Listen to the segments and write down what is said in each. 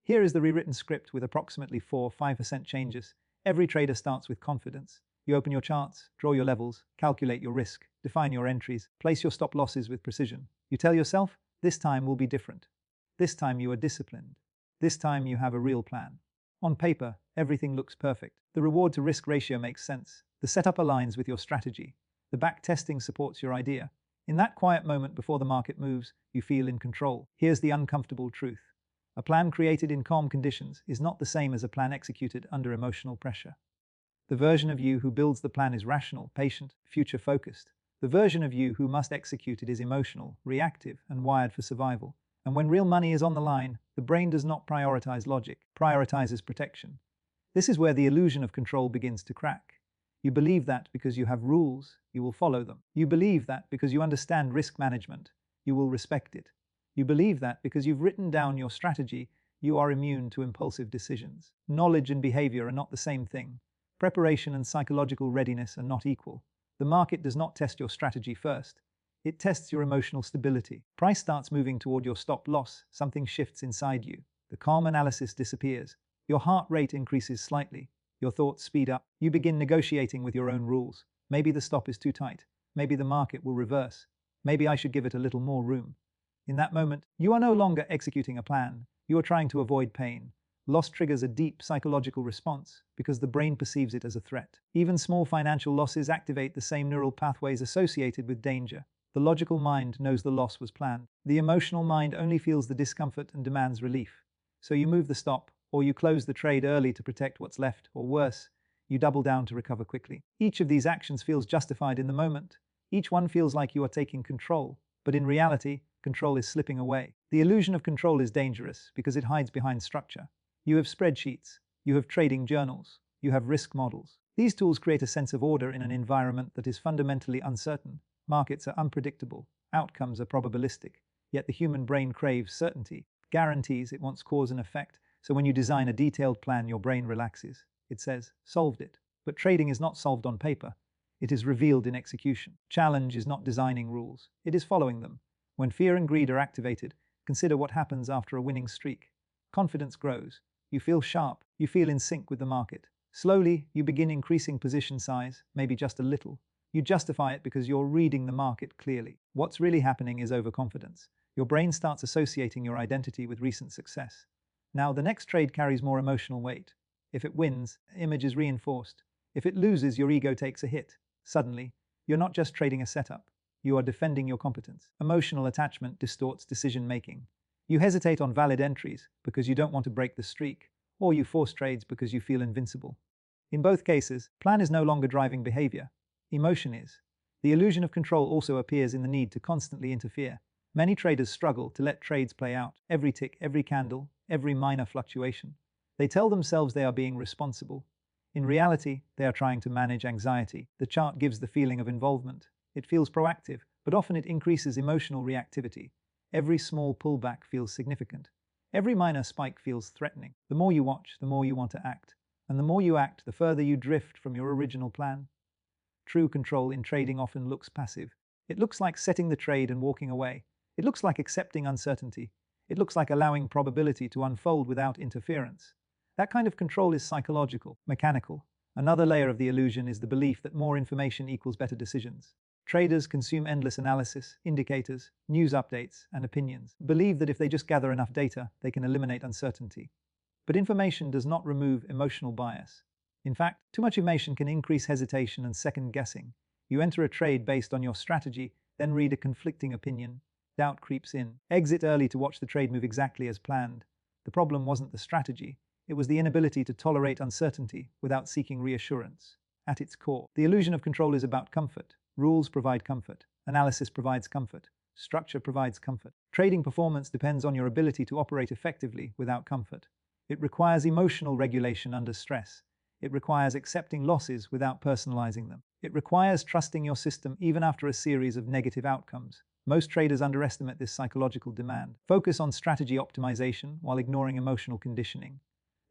Here is the rewritten script with approximately 4–5% changes. Every trader starts with confidence. You open your charts, draw your levels, calculate your risk, define your entries, place your stop losses with precision. You tell yourself, this time will be different. This time you are disciplined. This time you have a real plan. On paper, everything looks perfect. The reward to risk ratio makes sense. The setup aligns with your strategy. The back testing supports your idea. In that quiet moment before the market moves, you feel in control. Here's the uncomfortable truth. A plan created in calm conditions is not the same as a plan executed under emotional pressure. The version of you who builds the plan is rational, patient, future-focused. The version of you who must execute it is emotional, reactive, and wired for survival. And when real money is on the line, the brain does not prioritize logic, prioritizes protection. This is where the illusion of control begins to crack. You believe that because you have rules, you will follow them. You believe that because you understand risk management, you will respect it. You believe that because you've written down your strategy, you are immune to impulsive decisions. Knowledge and behavior are not the same thing. Preparation and psychological readiness are not equal. The market does not test your strategy first. It tests your emotional stability. Price starts moving toward your stop loss, something shifts inside you. The calm analysis disappears. Your heart rate increases slightly. Your thoughts speed up. You begin negotiating with your own rules. Maybe the stop is too tight. Maybe the market will reverse. Maybe I should give it a little more room. In that moment, you are no longer executing a plan. You are trying to avoid pain. Loss triggers a deep psychological response because the brain perceives it as a threat. Even small financial losses activate the same neural pathways associated with danger. The logical mind knows the loss was planned. The emotional mind only feels the discomfort and demands relief. So you move the stop, or you close the trade early to protect what's left, or worse, you double down to recover quickly. Each of these actions feels justified in the moment. Each one feels like you are taking control, but in reality, control is slipping away. The illusion of control is dangerous because it hides behind structure. You have spreadsheets, you have trading journals, you have risk models. These tools create a sense of order in an environment that is fundamentally uncertain. Markets are unpredictable, outcomes are probabilistic, yet the human brain craves certainty, guarantees. It wants cause and effect, so when you design a detailed plan, your brain relaxes. It says, solved it. But trading is not solved on paper. It is revealed in execution. Challenge is not designing rules, it is following them. When fear and greed are activated, consider what happens after a winning streak. Confidence grows. You feel sharp, you feel in sync with the market. Slowly, you begin increasing position size, maybe just a little. You justify it because you're reading the market clearly. What's really happening is overconfidence. Your brain starts associating your identity with recent success. Now, the next trade carries more emotional weight. If it wins, the image is reinforced. If it loses, your ego takes a hit. Suddenly, you're not just trading a setup. You are defending your competence. Emotional attachment distorts decision-making. You hesitate on valid entries because you don't want to break the streak, or you force trades because you feel invincible. In both cases, plan is no longer driving behavior. Emotion is. The illusion of control also appears in the need to constantly interfere. Many traders struggle to let trades play out, every tick, every candle, every minor fluctuation. They tell themselves they are being responsible. In reality, they are trying to manage anxiety. The chart gives the feeling of involvement. It feels proactive, but often it increases emotional reactivity. Every small pullback feels significant. Every minor spike feels threatening. The more you watch, the more you want to act. And the more you act, the further you drift from your original plan. True control in trading often looks passive. It looks like setting the trade and walking away. It looks like accepting uncertainty. It looks like allowing probability to unfold without interference. That kind of control is psychological, mechanical. Another layer of the illusion is the belief that more information equals better decisions. Traders consume endless analysis, indicators, news updates, and opinions. Believe that if they just gather enough data, they can eliminate uncertainty. But information does not remove emotional bias. In fact, too much information can increase hesitation and second-guessing. You enter a trade based on your strategy, then read a conflicting opinion. Doubt creeps in. Exit early to watch the trade move exactly as planned. The problem wasn't the strategy. It was the inability to tolerate uncertainty without seeking reassurance. At its core, the illusion of control is about comfort. Rules provide comfort. Analysis provides comfort. Structure provides comfort. Trading performance depends on your ability to operate effectively without comfort. It requires emotional regulation under stress. It requires accepting losses without personalizing them. It requires trusting your system even after a series of negative outcomes. Most traders underestimate this psychological demand. Focus on strategy optimization while ignoring emotional conditioning.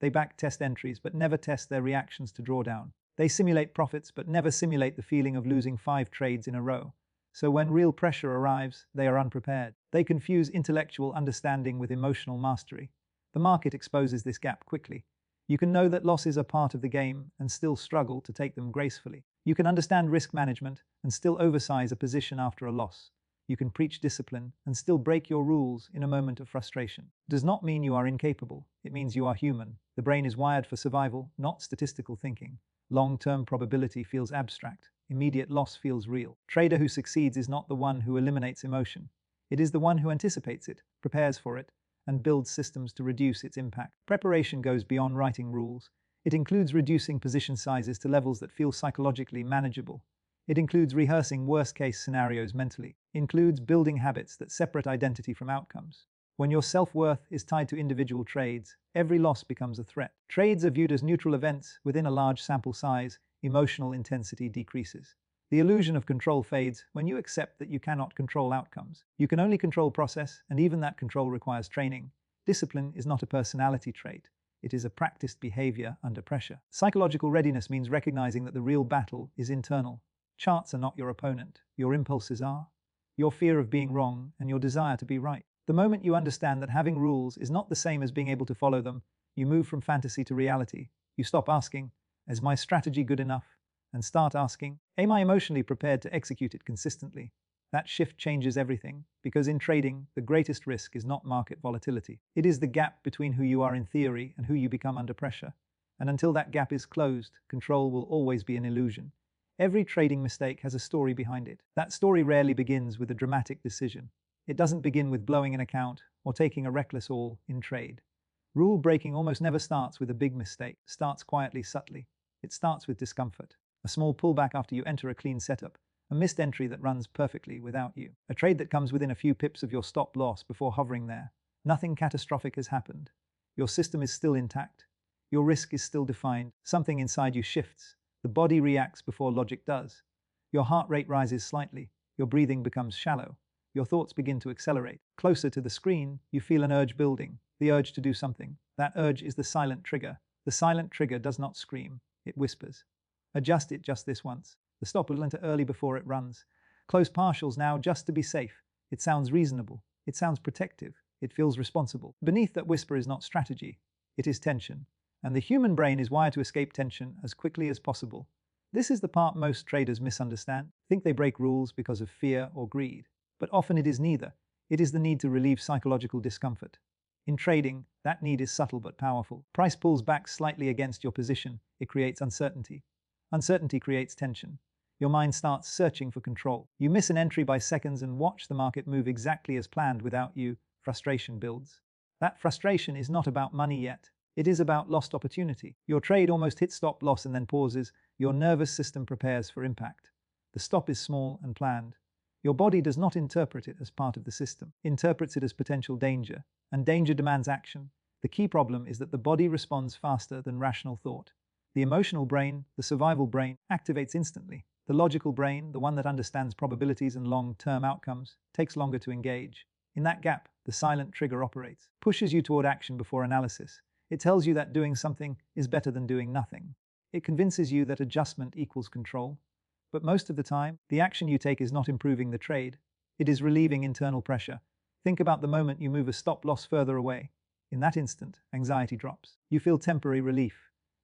They backtest entries but never test their reactions to drawdown. They simulate profits but never simulate the feeling of losing 5 trades in a row. So when real pressure arrives, they are unprepared. They confuse intellectual understanding with emotional mastery. The market exposes this gap quickly. You can know that losses are part of the game and still struggle to take them gracefully. You can understand risk management and still oversize a position after a loss. You can preach discipline and still break your rules in a moment of frustration. It does not mean you are incapable. It means you are human. The brain is wired for survival, not statistical thinking. Long-term probability feels abstract. Immediate loss feels real. Trader who succeeds is not the one who eliminates emotion. It is the one who anticipates it, prepares for it, and builds systems to reduce its impact. Preparation goes beyond writing rules. It includes reducing position sizes to levels that feel psychologically manageable. It includes rehearsing worst-case scenarios mentally. It includes building habits that separate identity from outcomes. When your self-worth is tied to individual trades, every loss becomes a threat. Trades are viewed as neutral events within a large sample size. Emotional intensity decreases. The illusion of control fades when you accept that you cannot control outcomes. You can only control process, and even that control requires training. Discipline is not a personality trait. It is a practiced behavior under pressure. Psychological readiness means recognizing that the real battle is internal. Charts are not your opponent. Your impulses are. Your fear of being wrong and your desire to be right. The moment you understand that having rules is not the same as being able to follow them, you move from fantasy to reality. You stop asking, "Is my strategy good enough?" and start asking, "Am I emotionally prepared to execute it consistently?" That shift changes everything, because in trading, the greatest risk is not market volatility. It is the gap between who you are in theory and who you become under pressure. And until that gap is closed, control will always be an illusion. Every trading mistake has a story behind it. That story rarely begins with a dramatic decision. It doesn't begin with blowing an account or taking a reckless all in trade. Rule breaking almost never starts with a big mistake. It starts quietly, subtly. It starts with discomfort. A small pullback after you enter a clean setup. A missed entry that runs perfectly without you. A trade that comes within a few pips of your stop loss before hovering there. Nothing catastrophic has happened. Your system is still intact. Your risk is still defined. Something inside you shifts. The body reacts before logic does. Your heart rate rises slightly. Your breathing becomes shallow. Your thoughts begin to accelerate. Closer to the screen, you feel an urge building. The urge to do something. That urge is the silent trigger. The silent trigger does not scream. It whispers. Adjust it just this once. The stop will enter early before it runs. Close partials now just to be safe. It sounds reasonable. It sounds protective. It feels responsible. Beneath that whisper is not strategy. It is tension. And the human brain is wired to escape tension as quickly as possible. This is the part most traders misunderstand. Think they break rules because of fear or greed. But often it is neither. It is the need to relieve psychological discomfort. In trading, that need is subtle but powerful. Price pulls back slightly against your position. It creates uncertainty. Uncertainty creates tension. Your mind starts searching for control. You miss an entry by seconds and watch the market move exactly as planned without you. Frustration builds. That frustration is not about money yet. It is about lost opportunity. Your trade almost hits stop loss and then pauses. Your nervous system prepares for impact. The stop is small and planned. Your body does not interpret it as part of the system. It interprets it as potential danger. And danger demands action. The key problem is that the body responds faster than rational thought. The emotional brain, the survival brain, activates instantly. The logical brain, the one that understands probabilities and long-term outcomes, takes longer to engage. In that gap, the silent trigger operates, pushes you toward action before analysis. It tells you that doing something is better than doing nothing. It convinces you that adjustment equals control. But most of the time, the action you take is not improving the trade. It is relieving internal pressure. Think about the moment you move a stop loss further away. In that instant, anxiety drops. You feel temporary relief.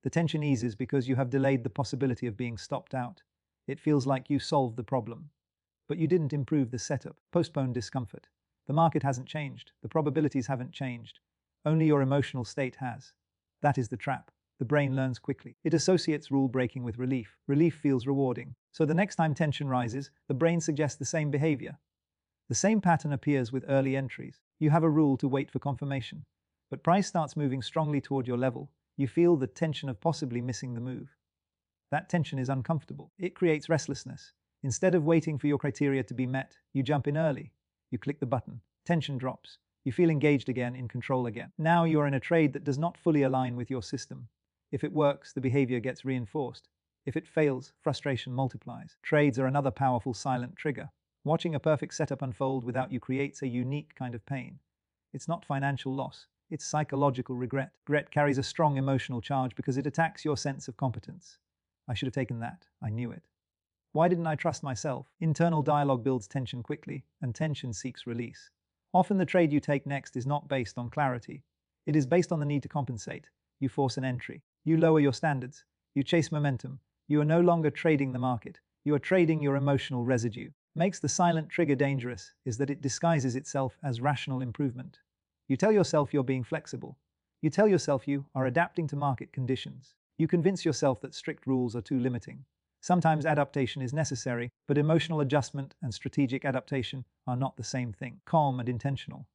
The tension eases because you have delayed the possibility of being stopped out. It feels like you solved the problem. But you didn't improve the setup. Postponed discomfort. The market hasn't changed. The probabilities haven't changed. Only your emotional state has. That is the trap. The brain learns quickly. It associates rule breaking with relief. Relief feels rewarding. So the next time tension rises, the brain suggests the same behavior. The same pattern appears with early entries. You have a rule to wait for confirmation. But price starts moving strongly toward your level. You feel the tension of possibly missing the move. That tension is uncomfortable. It creates restlessness. Instead of waiting for your criteria to be met, you jump in early. You click the button. Tension drops. You feel engaged again, in control again. Now you're in a trade that does not fully align with your system. If it works, the behavior gets reinforced. If it fails, frustration multiplies. Trades are another powerful silent trigger. Watching a perfect setup unfold without you creates a unique kind of pain. It's not financial loss. It's psychological regret. Regret carries a strong emotional charge because it attacks your sense of competence. I should have taken that. I knew it. Why didn't I trust myself? Internal dialogue builds tension quickly, and tension seeks release. Often the trade you take next is not based on clarity. It is based on the need to compensate. You force an entry. You lower your standards. You chase momentum. You are no longer trading the market. You are trading your emotional residue. Makes the silent trigger dangerous is that it disguises itself as rational improvement. You tell yourself you're being flexible. You tell yourself you are adapting to market conditions. You convince yourself that strict rules are too limiting. Sometimes adaptation is necessary, but emotional adjustment and strategic adaptation are not the same thing. Calm and intentional.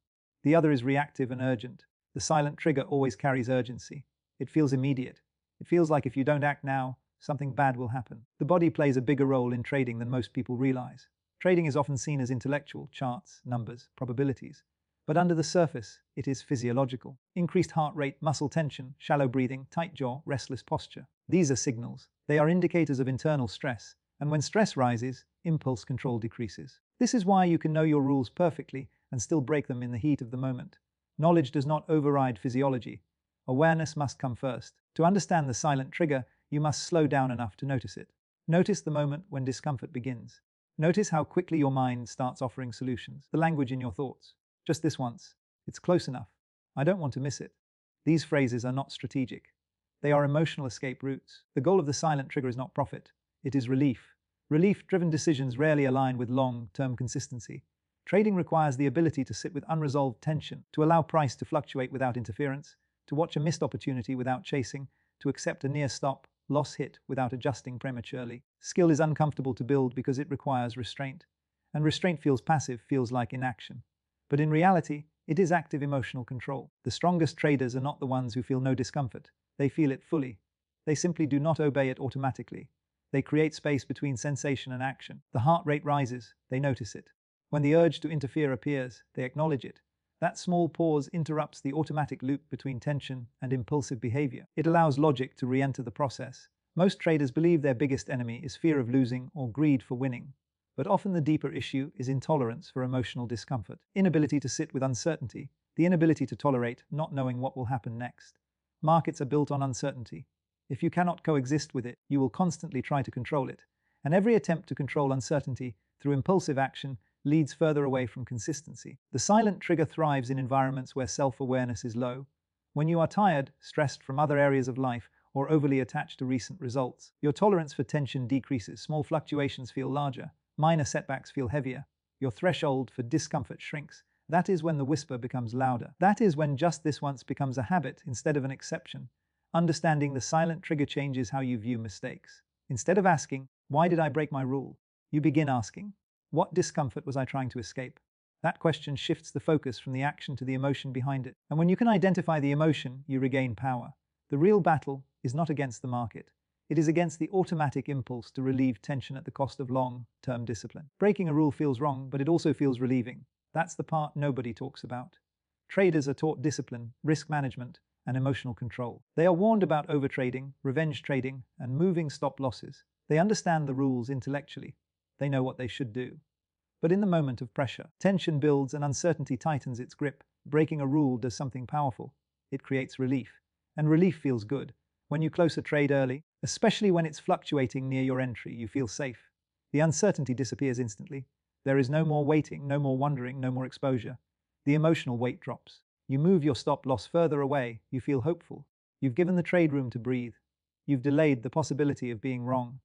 The other is reactive and urgent. The silent trigger always carries urgency. It feels immediate. It feels like if you don't act now, something bad will happen. The body plays a bigger role in trading than most people realize. Trading is often seen as intellectual, charts, numbers, probabilities. But under the surface, it is physiological. Increased heart rate, muscle tension, shallow breathing, tight jaw, restless posture. These are signals. They are indicators of internal stress. And when stress rises, impulse control decreases. This is why you can know your rules perfectly and still break them in the heat of the moment. Knowledge does not override physiology. Awareness must come first. To understand the silent trigger, you must slow down enough to notice it. Notice the moment when discomfort begins. Notice how quickly your mind starts offering solutions. The language in your thoughts. Just this once. It's close enough. I don't want to miss it. These phrases are not strategic. They are emotional escape routes. The goal of the silent trigger is not profit. It is relief. Relief-driven decisions rarely align with long-term consistency. Trading requires the ability to sit with unresolved tension, to allow price to fluctuate without interference, to watch a missed opportunity without chasing, to accept a near stop, loss hit without adjusting prematurely. Skill is uncomfortable to build because it requires restraint. And restraint feels passive, feels like inaction. But in reality, it is active emotional control. The strongest traders are not the ones who feel no discomfort. They feel it fully. They simply do not obey it automatically. They create space between sensation and action. The heart rate rises, they notice it. When the urge to interfere appears, they acknowledge it. That small pause interrupts the automatic loop between tension and impulsive behavior. It allows logic to re-enter the process. Most traders believe their biggest enemy is fear of losing or greed for winning. But often the deeper issue is intolerance for emotional discomfort, inability to sit with uncertainty, the inability to tolerate not knowing what will happen next. Markets are built on uncertainty. If you cannot coexist with it, you will constantly try to control it. And every attempt to control uncertainty through impulsive action leads further away from consistency. The silent trigger thrives in environments where self-awareness is low. When you are tired, stressed from other areas of life, or overly attached to recent results, your tolerance for tension decreases, small fluctuations feel larger, minor setbacks feel heavier, your threshold for discomfort shrinks. That is when the whisper becomes louder. That is when just this once becomes a habit instead of an exception. Understanding the silent trigger changes how you view mistakes. Instead of asking, "Why did I break my rule?" you begin asking, "What discomfort was I trying to escape?" That question shifts the focus from the action to the emotion behind it. And when you can identify the emotion, you regain power. The real battle is not against the market. It is against the automatic impulse to relieve tension at the cost of long-term discipline. Breaking a rule feels wrong, but it also feels relieving. That's the part nobody talks about. Traders are taught discipline, risk management, and emotional control. They are warned about overtrading, revenge trading, and moving stop losses. They understand the rules intellectually. They know what they should do. But in the moment of pressure, tension builds and uncertainty tightens its grip. Breaking a rule does something powerful. It creates relief. And relief feels good. When you close a trade early, especially when it's fluctuating near your entry, you feel safe. The uncertainty disappears instantly. There is no more waiting, no more wondering, no more exposure. The emotional weight drops. You move your stop loss further away. You feel hopeful. You've given the trade room to breathe. You've delayed the possibility of being wrong.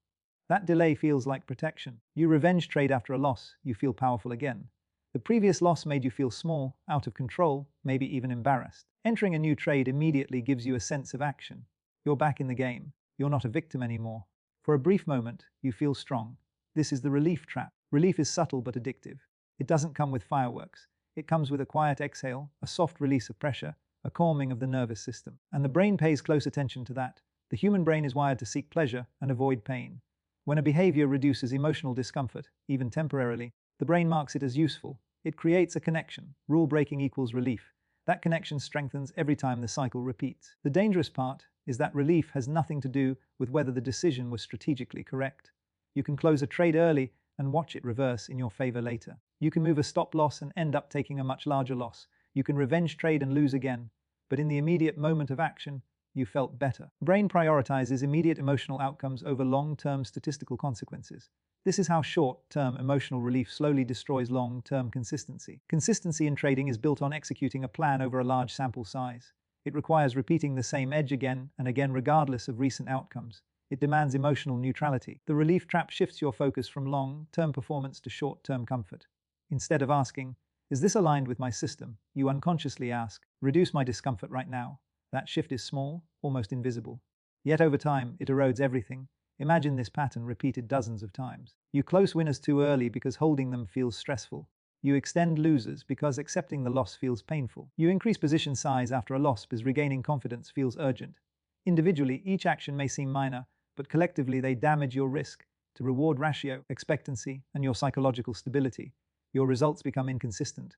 That delay feels like protection. You revenge trade after a loss. You feel powerful again. The previous loss made you feel small, out of control, maybe even embarrassed. Entering a new trade immediately gives you a sense of action. You're back in the game. You're not a victim anymore. For a brief moment, you feel strong. This is the relief trap. Relief is subtle but addictive. It doesn't come with fireworks. It comes with a quiet exhale, a soft release of pressure, a calming of the nervous system. And the brain pays close attention to that. The human brain is wired to seek pleasure and avoid pain. When a behavior reduces emotional discomfort, even temporarily, the brain marks it as useful. It creates a connection. Rule breaking equals relief. That connection strengthens every time the cycle repeats. The dangerous part is that relief has nothing to do with whether the decision was strategically correct. You can close a trade early and watch it reverse in your favor later. You can move a stop loss and end up taking a much larger loss. You can revenge trade and lose again. But in the immediate moment of action, you felt better. Brain prioritizes immediate emotional outcomes over long-term statistical consequences. This is how short-term emotional relief slowly destroys long-term consistency. Consistency in trading is built on executing a plan over a large sample size. It requires repeating the same edge again and again regardless of recent outcomes. It demands emotional neutrality. The relief trap shifts your focus from long-term performance to short-term comfort. Instead of asking, "Is this aligned with my system?" you unconsciously ask, "Reduce my discomfort right now." That shift is small, almost invisible. Yet over time, it erodes everything. Imagine this pattern repeated dozens of times. You close winners too early because holding them feels stressful. You extend losers because accepting the loss feels painful. You increase position size after a loss because regaining confidence feels urgent. Individually, each action may seem minor, but collectively they damage your risk to reward ratio, expectancy, and your psychological stability. Your results become inconsistent.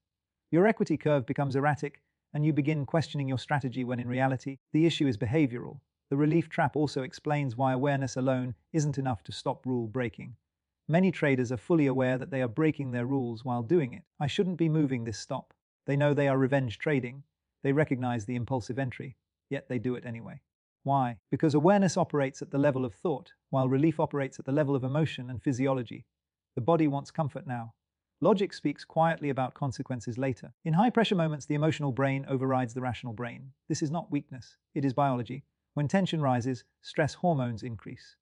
Your equity curve becomes erratic, and you begin questioning your strategy when in reality, the issue is behavioral. The relief trap also explains why awareness alone isn't enough to stop rule breaking. Many traders are fully aware that they are breaking their rules while doing it. "I shouldn't be moving this stop." They know they are revenge trading. They recognize the impulsive entry, yet they do it anyway. Why? Because awareness operates at the level of thought, while relief operates at the level of emotion and physiology. The body wants comfort now. Logic speaks quietly about consequences later. In high-pressure moments, the emotional brain overrides the rational brain. This is not weakness, it is biology. When tension rises, stress hormones increase.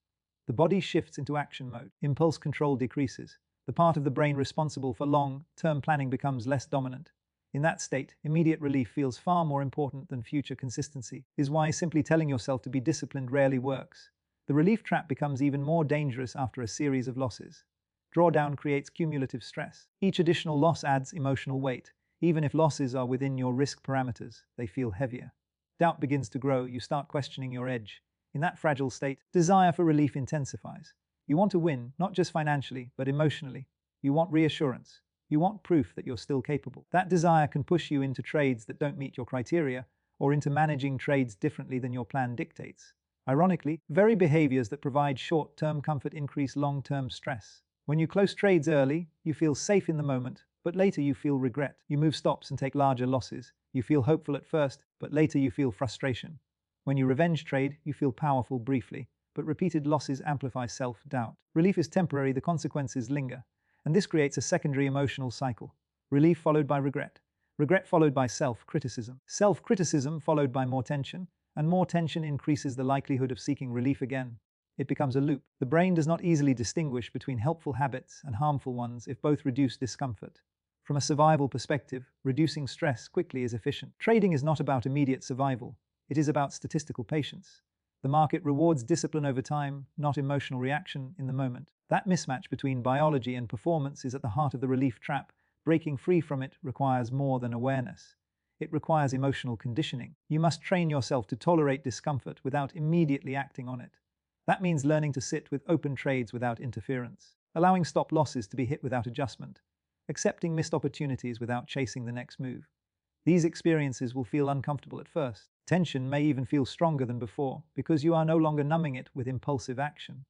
The body shifts into action mode. Impulse control decreases. The part of the brain responsible for long-term planning becomes less dominant. In that state, immediate relief feels far more important than future consistency. This is why simply telling yourself to be disciplined rarely works. The relief trap becomes even more dangerous after a series of losses. Drawdown creates cumulative stress. Each additional loss adds emotional weight. Even if losses are within your risk parameters, they feel heavier. Doubt begins to grow. You start questioning your edge. In that fragile state, desire for relief intensifies. You want to win, not just financially, but emotionally. You want reassurance. You want proof that you're still capable. That desire can push you into trades that don't meet your criteria, or into managing trades differently than your plan dictates. Ironically, very behaviors that provide short-term comfort increase long-term stress. When you close trades early, you feel safe in the moment, but later you feel regret. You move stops and take larger losses. You feel hopeful at first, but later you feel frustration. When you revenge trade, you feel powerful briefly, but repeated losses amplify self-doubt. Relief is temporary, the consequences linger. And this creates a secondary emotional cycle. Relief followed by regret. Regret followed by self-criticism. Self-criticism followed by more tension, and more tension increases the likelihood of seeking relief again. It becomes a loop. The brain does not easily distinguish between helpful habits and harmful ones if both reduce discomfort. From a survival perspective, reducing stress quickly is efficient. Trading is not about immediate survival. It is about statistical patience. The market rewards discipline over time, not emotional reaction in the moment. That mismatch between biology and performance is at the heart of the relief trap. Breaking free from it requires more than awareness. It requires emotional conditioning. You must train yourself to tolerate discomfort without immediately acting on it. That means learning to sit with open trades without interference, allowing stop losses to be hit without adjustment, accepting missed opportunities without chasing the next move. These experiences will feel uncomfortable at first. Tension may even feel stronger than before because you are no longer numbing it with impulsive action.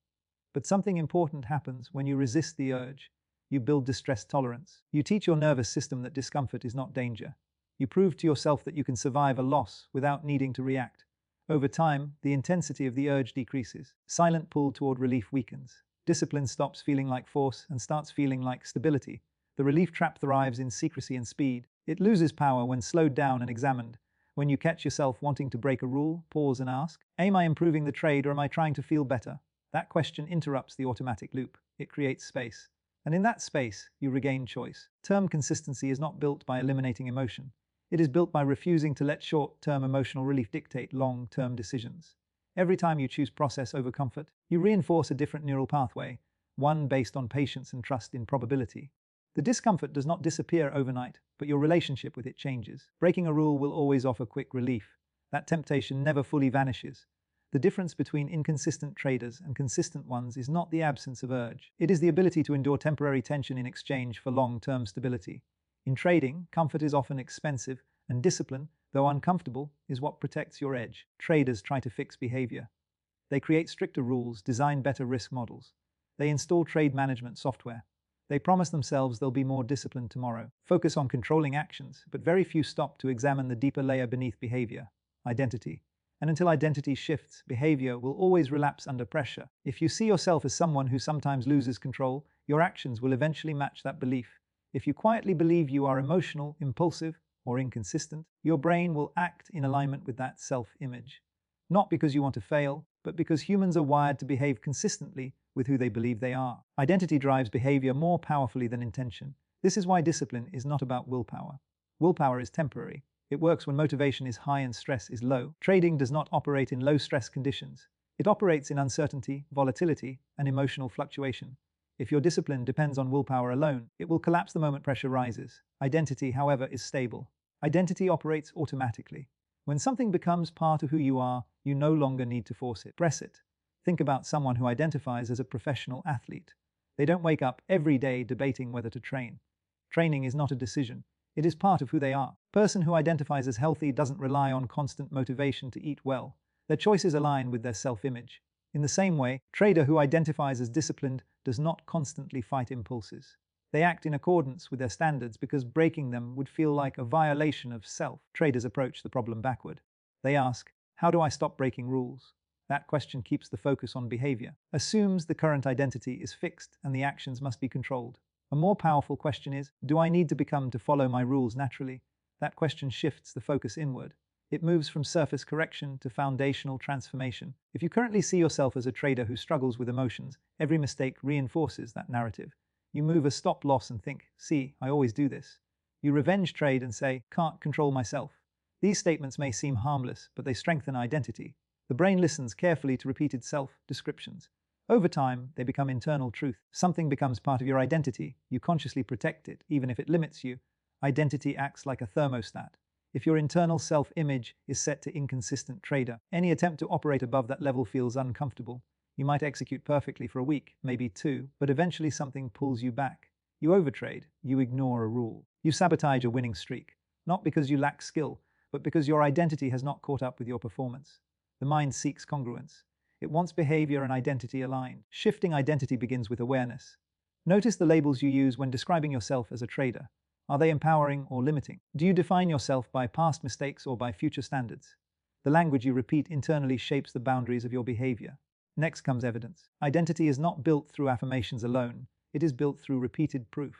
But something important happens when you resist the urge. You build distress tolerance. You teach your nervous system that discomfort is not danger. You prove to yourself that you can survive a loss without needing to react. Over time, the intensity of the urge decreases. Silent pull toward relief weakens. Discipline stops feeling like force and starts feeling like stability. The relief trap thrives in secrecy and speed. It loses power when slowed down and examined. When you catch yourself wanting to break a rule, pause and ask, "Am I improving the trade or am I trying to feel better?" That question interrupts the automatic loop. It creates space. And in that space, you regain choice. Term consistency is not built by eliminating emotion. It is built by refusing to let short-term emotional relief dictate long-term decisions. Every time you choose process over comfort, you reinforce a different neural pathway, one based on patience and trust in probability. The discomfort does not disappear overnight, but your relationship with it changes. Breaking a rule will always offer quick relief. That temptation never fully vanishes. The difference between inconsistent traders and consistent ones is not the absence of urge. It is the ability to endure temporary tension in exchange for long-term stability. In trading, comfort is often expensive, and discipline, though uncomfortable, is what protects your edge. Traders try to fix behavior. They create stricter rules, design better risk models. They install trade management software. They promise themselves they'll be more disciplined tomorrow. Focus on controlling actions, but very few stop to examine the deeper layer beneath behavior, identity. And until identity shifts, behavior will always relapse under pressure. If you see yourself as someone who sometimes loses control, your actions will eventually match that belief. If you quietly believe you are emotional, impulsive, or inconsistent, your brain will act in alignment with that self-image. Not because you want to fail, but because humans are wired to behave consistently with who they believe they are. Identity drives behavior more powerfully than intention. This is why discipline is not about willpower. Willpower is temporary. It works when motivation is high and stress is low. Trading does not operate in low-stress conditions. It operates in uncertainty, volatility, and emotional fluctuation. If your discipline depends on willpower alone, it will collapse the moment pressure rises. Identity, however, is stable. Identity operates automatically. When something becomes part of who you are, you no longer need to force it. Press it. Think about someone who identifies as a professional athlete. They don't wake up every day debating whether to train. Training is not a decision. It is part of who they are. A person who identifies as healthy doesn't rely on constant motivation to eat well. Their choices align with their self-image. In the same way, a trader who identifies as disciplined does not constantly fight impulses. They act in accordance with their standards because breaking them would feel like a violation of self. Traders approach the problem backward. They ask, how do I stop breaking rules? That question keeps the focus on behavior, assumes the current identity is fixed and the actions must be controlled. A more powerful question is, do I need to become to follow my rules naturally? That question shifts the focus inward. It moves from surface correction to foundational transformation. If you currently see yourself as a trader who struggles with emotions, every mistake reinforces that narrative. You move a stop loss and think, see, I always do this. You revenge trade and say, can't control myself. These statements may seem harmless, but they strengthen identity. The brain listens carefully to repeated self-descriptions. Over time, they become internal truth. Something becomes part of your identity. You consciously protect it, even if it limits you. Identity acts like a thermostat. If your internal self-image is set to inconsistent trader, any attempt to operate above that level feels uncomfortable. You might execute perfectly for a week, maybe two, but eventually something pulls you back. You overtrade, you ignore a rule. You sabotage a winning streak, not because you lack skill, but because your identity has not caught up with your performance. The mind seeks congruence. It wants behavior and identity aligned. Shifting identity begins with awareness. Notice the labels you use when describing yourself as a trader. Are they empowering or limiting? Do you define yourself by past mistakes or by future standards? The language you repeat internally shapes the boundaries of your behavior. Next comes evidence. Identity is not built through affirmations alone. It is built through repeated proof.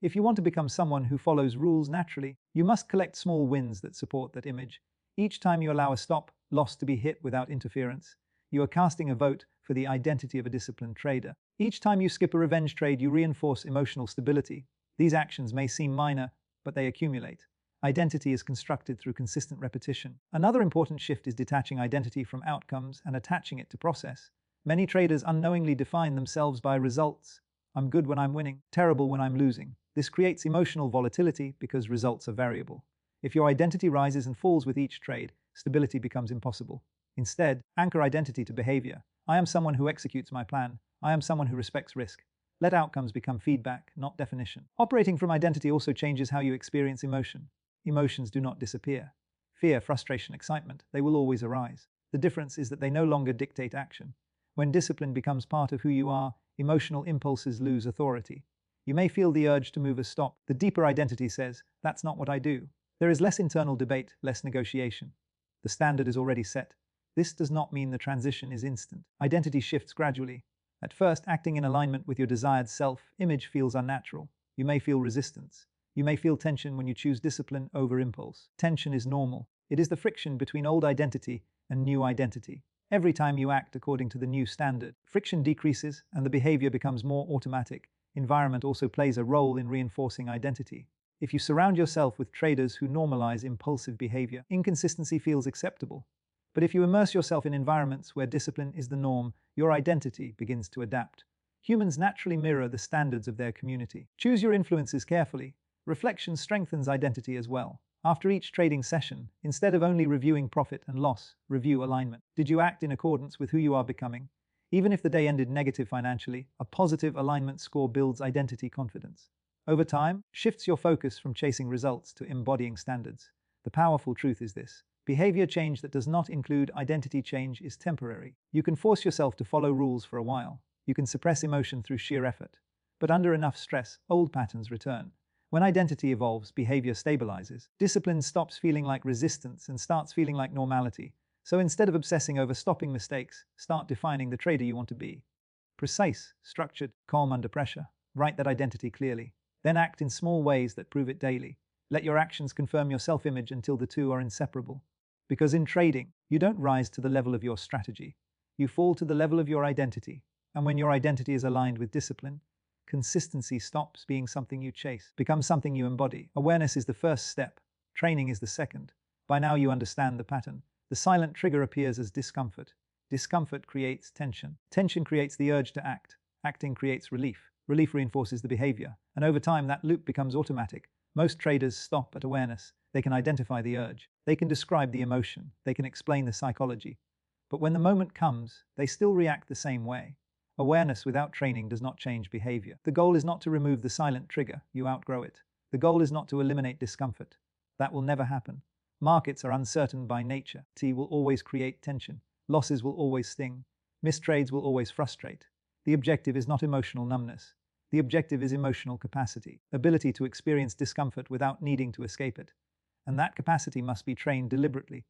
If you want to become someone who follows rules naturally, you must collect small wins that support that image. Each time you allow a stop loss to be hit without interference, you are casting a vote for the identity of a disciplined trader. Each time you skip a revenge trade, you reinforce emotional stability. These actions may seem minor, but they accumulate. Identity is constructed through consistent repetition. Another important shift is detaching identity from outcomes and attaching it to process. Many traders unknowingly define themselves by results. I'm good when I'm winning, terrible when I'm losing. This creates emotional volatility because results are variable. If your identity rises and falls with each trade, stability becomes impossible. Instead, anchor identity to behavior. I am someone who executes my plan. I am someone who respects risk. Let outcomes become feedback, not definition. Operating from identity also changes how you experience emotion. Emotions do not disappear. Fear, frustration, excitement, they will always arise. The difference is that they no longer dictate action. When discipline becomes part of who you are, emotional impulses lose authority. You may feel the urge to move a stop. The deeper identity says, that's not what I do. There is less internal debate, less negotiation. The standard is already set. This does not mean the transition is instant. Identity shifts gradually. At first, acting in alignment with your desired self-image feels unnatural. You may feel resistance. You may feel tension when you choose discipline over impulse. Tension is normal. It is the friction between old identity and new identity. Every time you act according to the new standard, friction decreases and the behavior becomes more automatic. Environment also plays a role in reinforcing identity. If you surround yourself with traders who normalize impulsive behavior, inconsistency feels acceptable. But if you immerse yourself in environments where discipline is the norm, your identity begins to adapt. Humans naturally mirror the standards of their community. Choose your influences carefully. Reflection strengthens identity as well. After each trading session, instead of only reviewing profit and loss, review alignment. Did you act in accordance with who you are becoming? Even if the day ended negative financially, a positive alignment score builds identity confidence. Over time, shifts your focus from chasing results to embodying standards. The powerful truth is this. Behavior change that does not include identity change is temporary. You can force yourself to follow rules for a while. You can suppress emotion through sheer effort. But under enough stress, old patterns return. When identity evolves, behavior stabilizes. Discipline stops feeling like resistance and starts feeling like normality. So instead of obsessing over stopping mistakes, start defining the trader you want to be. Precise, structured, calm under pressure. Write that identity clearly. Then act in small ways that prove it daily. Let your actions confirm your self-image until the two are inseparable. Because in trading, you don't rise to the level of your strategy. You fall to the level of your identity. And when your identity is aligned with discipline, consistency stops being something you chase, becomes something you embody. Awareness is the first step. Training is the second. By now you understand the pattern. The silent trigger appears as discomfort. Discomfort creates tension. Tension creates the urge to act. Acting creates relief. Relief reinforces the behavior. And over time, that loop becomes automatic. Most traders stop at awareness. They can identify the urge. They can describe the emotion. They can explain the psychology. But when the moment comes, they still react the same way. Awareness without training does not change behavior. The goal is not to remove the silent trigger. You outgrow it. The goal is not to eliminate discomfort. That will never happen. Markets are uncertain by nature. T will always create tension. Losses will always sting. Mistrades will always frustrate. The objective is not emotional numbness. The objective is emotional capacity, ability to experience discomfort without needing to escape it. And that capacity must be trained deliberately.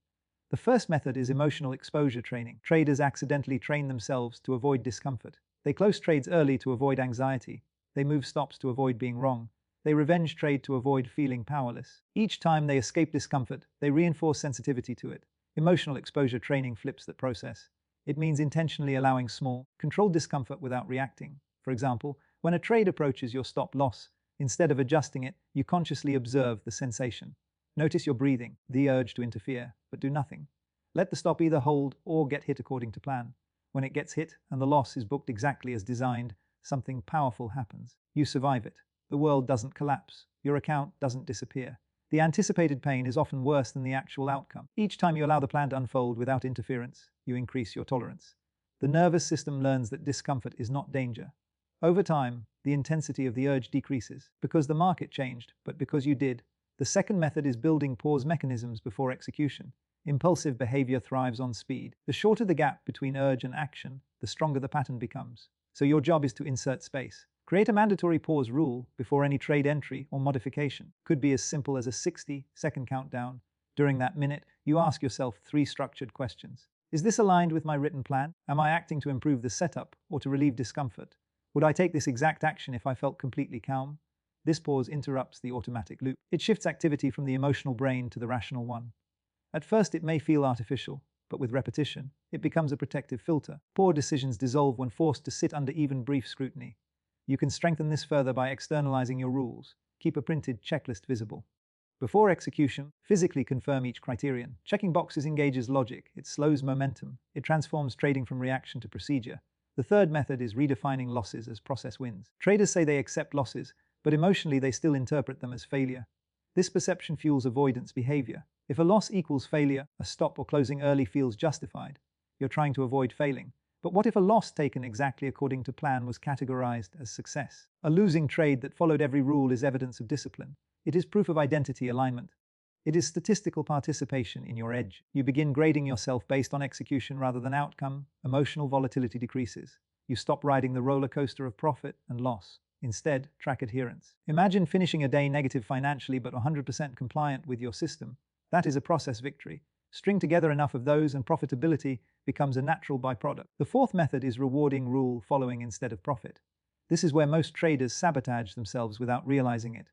The first method is emotional exposure training. Traders accidentally train themselves to avoid discomfort. They close trades early to avoid anxiety. They move stops to avoid being wrong. They revenge trade to avoid feeling powerless. Each time they escape discomfort, they reinforce sensitivity to it. Emotional exposure training flips that process. It means intentionally allowing small, controlled discomfort without reacting. For example, when a trade approaches your stop loss, instead of adjusting it, you consciously observe the sensation. Notice your breathing, the urge to interfere, but do nothing. Let the stop either hold or get hit according to plan. When it gets hit and the loss is booked exactly as designed, something powerful happens. You survive it. The world doesn't collapse. Your account doesn't disappear. The anticipated pain is often worse than the actual outcome. Each time you allow the plan to unfold without interference, you increase your tolerance. The nervous system learns that discomfort is not danger. Over time, the intensity of the urge decreases, because the market changed, but because you did. The second method is building pause mechanisms before execution. Impulsive behavior thrives on speed. The shorter the gap between urge and action, the stronger the pattern becomes. So your job is to insert space. Create a mandatory pause rule before any trade entry or modification. Could be as simple as a 60-second countdown. During that minute, you ask yourself 3 structured questions. Is this aligned with my written plan? Am I acting to improve the setup or to relieve discomfort? Would I take this exact action if I felt completely calm? This pause interrupts the automatic loop. It shifts activity from the emotional brain to the rational one. At first, it may feel artificial, but with repetition, it becomes a protective filter. Poor decisions dissolve when forced to sit under even brief scrutiny. You can strengthen this further by externalizing your rules. Keep a printed checklist visible. Before execution, physically confirm each criterion. Checking boxes engages logic. It slows momentum. It transforms trading from reaction to procedure. The third method is redefining losses as process wins. Traders say they accept losses, but emotionally they still interpret them as failure. This perception fuels avoidance behavior. If a loss equals failure, a stop or closing early feels justified. You're trying to avoid failing. But what if a loss taken exactly according to plan was categorized as success? A losing trade that followed every rule is evidence of discipline. It is proof of identity alignment. It is statistical participation in your edge. You begin grading yourself based on execution rather than outcome. Emotional volatility decreases. You stop riding the roller coaster of profit and loss. Instead, track adherence. Imagine finishing a day negative financially but 100% compliant with your system. That is a process victory. String together enough of those and profitability becomes a natural byproduct. The fourth method is rewarding rule following instead of profit. This is where most traders sabotage themselves without realizing it.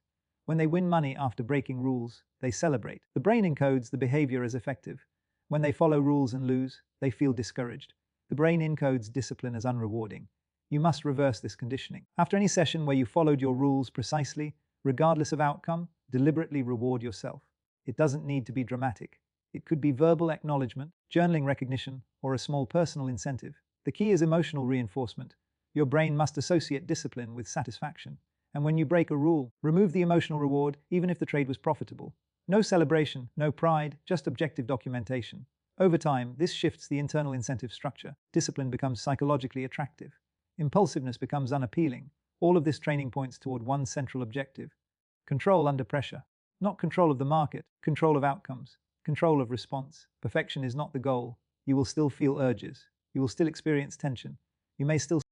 When they win money after breaking rules, they celebrate. The brain encodes the behavior as effective. When they follow rules and lose, they feel discouraged. The brain encodes discipline as unrewarding. You must reverse this conditioning. After any session where you followed your rules precisely, regardless of outcome, deliberately reward yourself. It doesn't need to be dramatic. It could be verbal acknowledgement, journaling recognition, or a small personal incentive. The key is emotional reinforcement. Your brain must associate discipline with satisfaction. And when you break a rule, remove the emotional reward, even if the trade was profitable. No celebration, no pride, just objective documentation. Over time, this shifts the internal incentive structure. Discipline becomes psychologically attractive. Impulsiveness becomes unappealing. All of this training points toward one central objective: control under pressure. Not control of the market, control of outcomes. Control of response. Perfection is not the goal. You will still feel urges. You will still experience tension. You may still